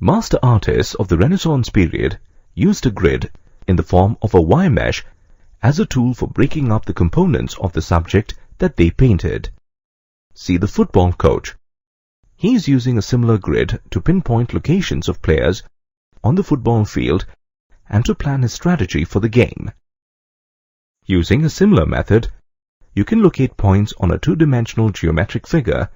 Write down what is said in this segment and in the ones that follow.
Master artists of the Renaissance period used a grid in the form of a wire mesh as a tool for breaking up the components of the subject that they painted. See the football coach. He is using a similar grid to pinpoint locations of players on the football field and to plan his strategy for the game. Using a similar method, you can locate points on a two-dimensional geometric figure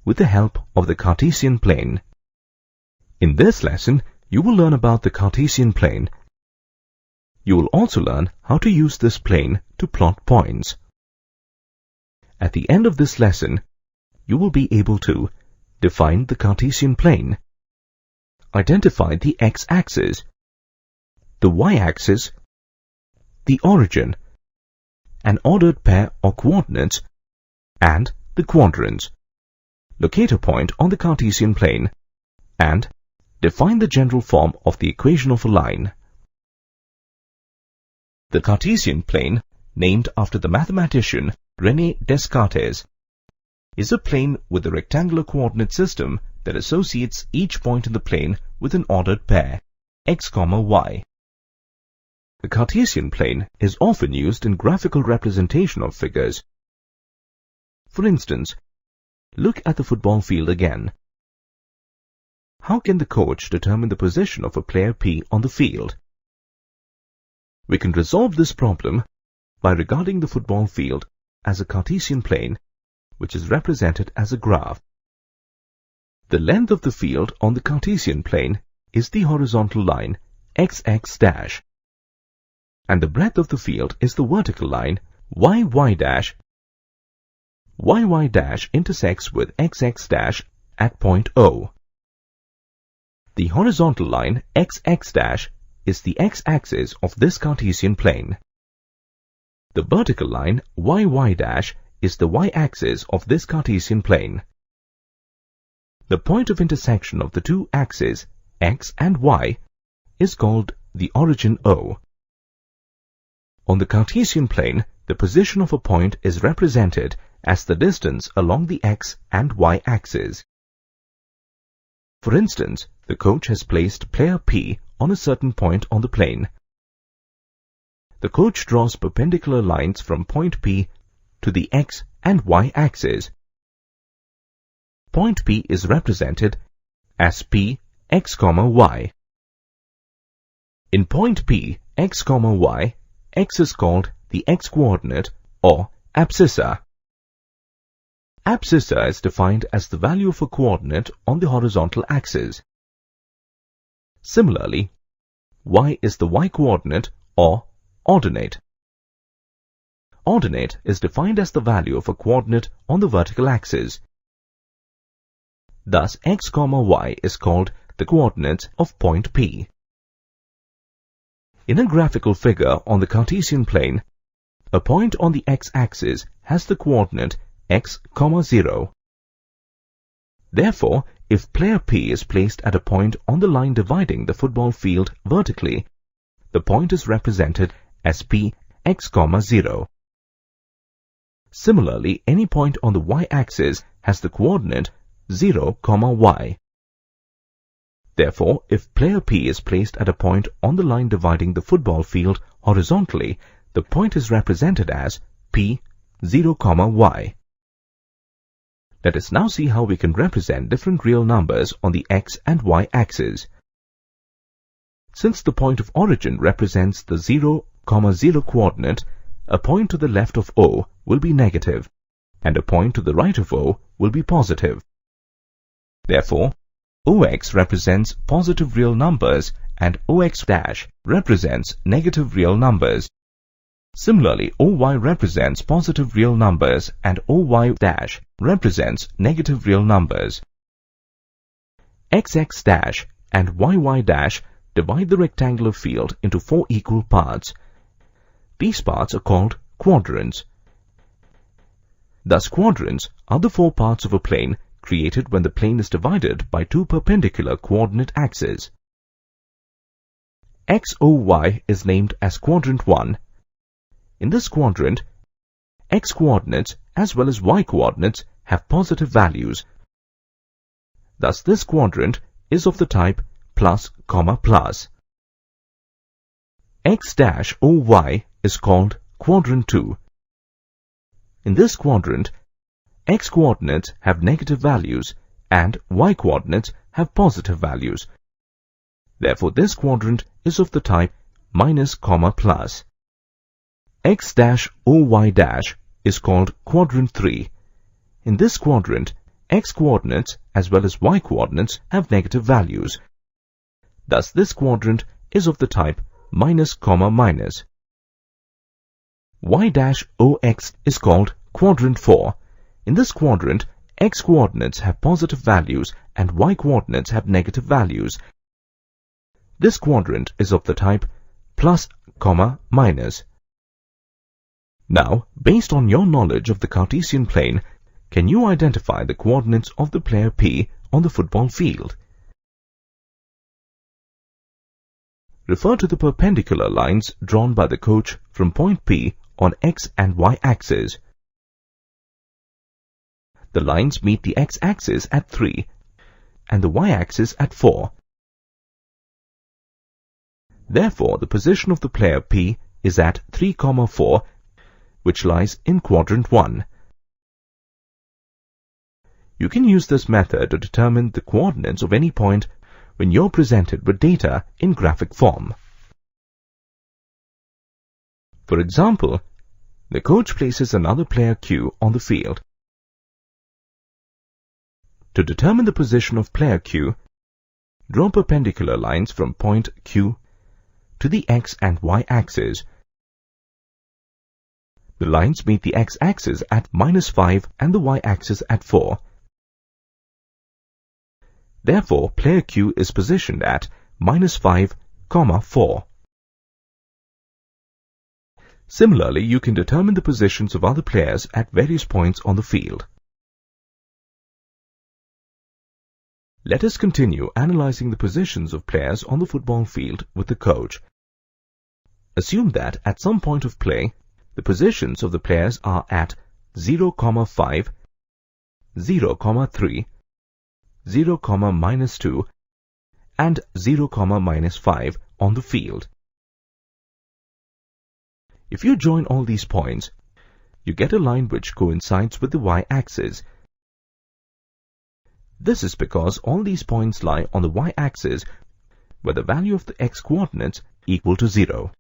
with the help of the Cartesian plane. In this lesson, you will learn about the Cartesian plane. You will also learn how to use this plane to plot points. At the end of this lesson, you will be able to define the Cartesian plane, identify the x-axis, the y-axis, the origin, an ordered pair or coordinates, and the quadrants. Locate a point on the Cartesian plane and define the general form of the equation of a line. The Cartesian plane, named after the mathematician René Descartes, is a plane with a rectangular coordinate system that associates each point in the plane with an ordered pair, x, y. The Cartesian plane is often used in graphical representation of figures. For instance, look at the football field again. How can the coach determine the position of a player P on the field? We can resolve this problem by regarding the football field as a Cartesian plane, which is represented as a graph. The length of the field on the Cartesian plane is the horizontal line xx dash, and the breadth of the field is the vertical line yy dash. Yy dash intersects with xx dash at point O. The horizontal line xx dash is the x-axis of this Cartesian plane. The vertical line yy dash is the y-axis of this Cartesian plane. The point of intersection of the two axes, x and y, is called the origin O. On the Cartesian plane, the position of a point is represented as the distance along the x and y axes. For instance, the coach has placed player P on a certain point on the plane. The coach draws perpendicular lines from point P to the x and y axes. Point P is represented as P x, y. In point P x, y, x is called the x-coordinate or abscissa. Abscissa is defined as the value of a coordinate on the horizontal axis. Similarly, y is the y-coordinate or ordinate. Ordinate is defined as the value of a coordinate on the vertical axis. Thus, x, y is called the coordinates of point P. In a graphical figure on the Cartesian plane, a point on the x-axis has the coordinate x, 0. Therefore, if player P is placed at a point on the line dividing the football field vertically, the point is represented as P x, 0. Similarly, any point on the y-axis has the coordinate 0, y. Therefore, if player P is placed at a point on the line dividing the football field horizontally, the point is represented as P 0, y. Let us now see how we can represent different real numbers on the x and y axes. Since the point of origin represents the 0, 0 coordinate, a point to the left of O will be negative, and a point to the right of O will be positive. Therefore, OX represents positive real numbers and OX' represents negative real numbers. Similarly, OY represents positive real numbers and OY' represents negative real numbers. XX' and YY' divide the rectangular field into 4 equal parts. These parts are called quadrants. Thus, quadrants are the 4 parts of a plane created when the plane is divided by 2 perpendicular coordinate axes. XOY is named as quadrant 1. In this quadrant, x coordinates as well as y coordinates have positive values. Thus, this quadrant is of the type plus, plus. X dash or Y is called quadrant 2. In this quadrant, X coordinates have negative values and Y coordinates have positive values. Therefore, this quadrant is of the type minus, plus. X dash or Y dash is called quadrant 3. In this quadrant, X coordinates as well as Y coordinates have negative values. Thus, this quadrant is of the type minus, minus. Y dash OX is called quadrant 4. In this quadrant, X coordinates have positive values and Y coordinates have negative values. This quadrant is of the type plus, minus. Now, based on your knowledge of the Cartesian plane, can you identify the coordinates of the player P on the football field? Refer to the perpendicular lines drawn by the coach from point P on X and Y axis. The lines meet the X-axis at 3 and the Y-axis at 4. Therefore, the position of the player P is at 3, 4, which lies in quadrant 1. You can use this method to determine the coordinates of any point when you're presented with data in graphic form. For example, the coach places another player Q on the field. To determine the position of player Q, draw perpendicular lines from point Q to the X and Y axis. The lines meet the X-axis at -5 and the Y-axis at 4. Therefore, player Q is positioned at -5, 4. Similarly, you can determine the positions of other players at various points on the field. Let us continue analyzing the positions of players on the football field with the coach. Assume that at some point of play, the positions of the players are at 0, 5, 0, 3, 0, -2, and 0, -5 on the field. If you join all these points, you get a line which coincides with the Y-axis. This is because all these points lie on the Y-axis where the value of the X-coordinates equal to 0.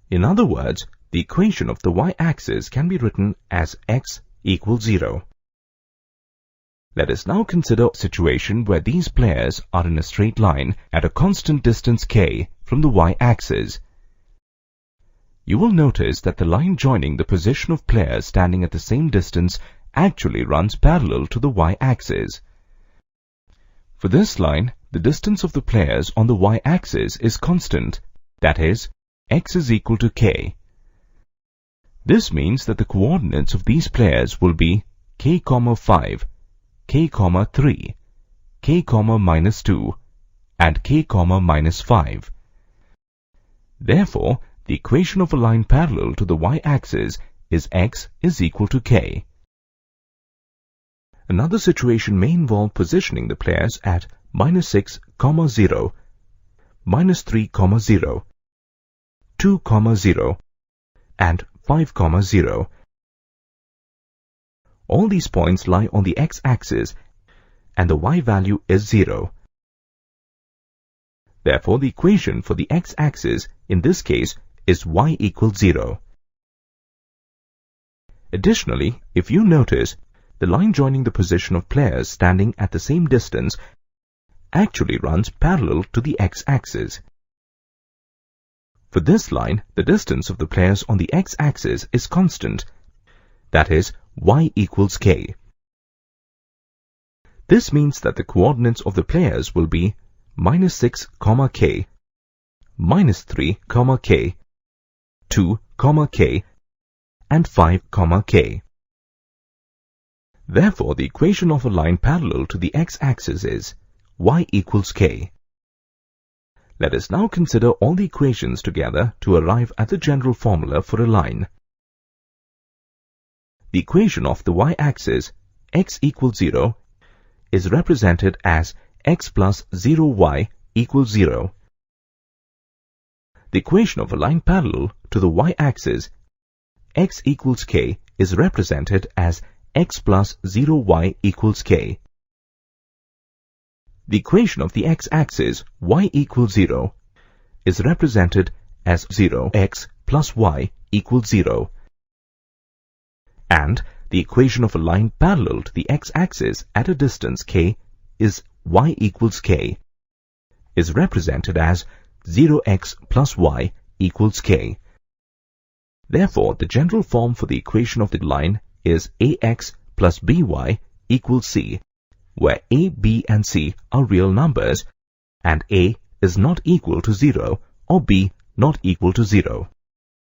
In other words, the equation of the Y-axis can be written as X equals 0. Let us now consider a situation where these players are in a straight line at a constant distance k from the Y-axis. You will notice that the line joining the position of players standing at the same distance actually runs parallel to the Y-axis. For this line, the distance of the players on the Y-axis is constant, that is, X is equal to k. This means that the coordinates of these players will be k, 5, k, 3, k, -2, and k, -5. Therefore, the equation of a line parallel to the Y-axis is X is equal to k. Another situation may involve positioning the players at -6, 0, -3, 0, 2, 0, and 5, 0. All these points lie on the X-axis and the Y value is 0. Therefore, the equation for the X-axis in this case is Y equals 0. Additionally, if you notice, the line joining the position of players standing at the same distance actually runs parallel to the X-axis. For this line, the distance of the players on the X-axis is constant, that is, Y equals k. This means that the coordinates of the players will be -6, k, -3, k, 2, k, and 5, k. Therefore, the equation of a line parallel to the X-axis is Y equals k. Let us now consider all the equations together to arrive at the general formula for a line. The equation of the Y-axis, x equals 0, is represented as x plus 0y equals 0. The equation of a line parallel to the y-axis, x equals k, is represented as x plus 0y equals k. The equation of the x-axis, y equals 0, is represented as 0x plus y equals 0. And the equation of a line parallel to the x-axis at a distance k is y equals k, is represented as 0x plus y equals k. Therefore, the general form for the equation of the line is ax plus by equals c, where a, b and c are real numbers, and a is not equal to 0 or b not equal to 0.